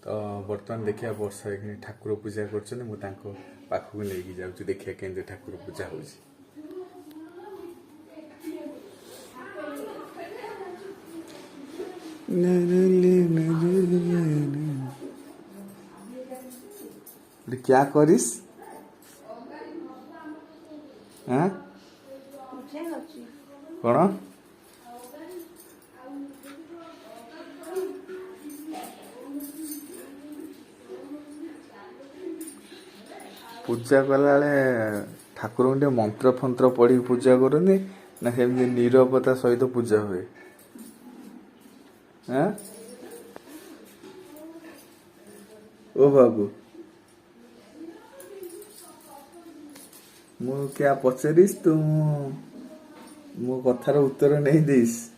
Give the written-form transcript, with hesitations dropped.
तो बर्तमान देखिए वर्षा ये ठाकुर पूजा कर पाखक नहीं जाऊँ देखिए केंद्र ठाकुर पूजा हो क्या करिस हाँ कौन पूजा कला ठाकुर मंत्र फंत्र पढ़ी पूजा करनी ना सेमती नीरवता सहित पूजा हुए हाँ ओ बाबू मु क्या पचारिस तू मो कथार उत्तर नहीं देस।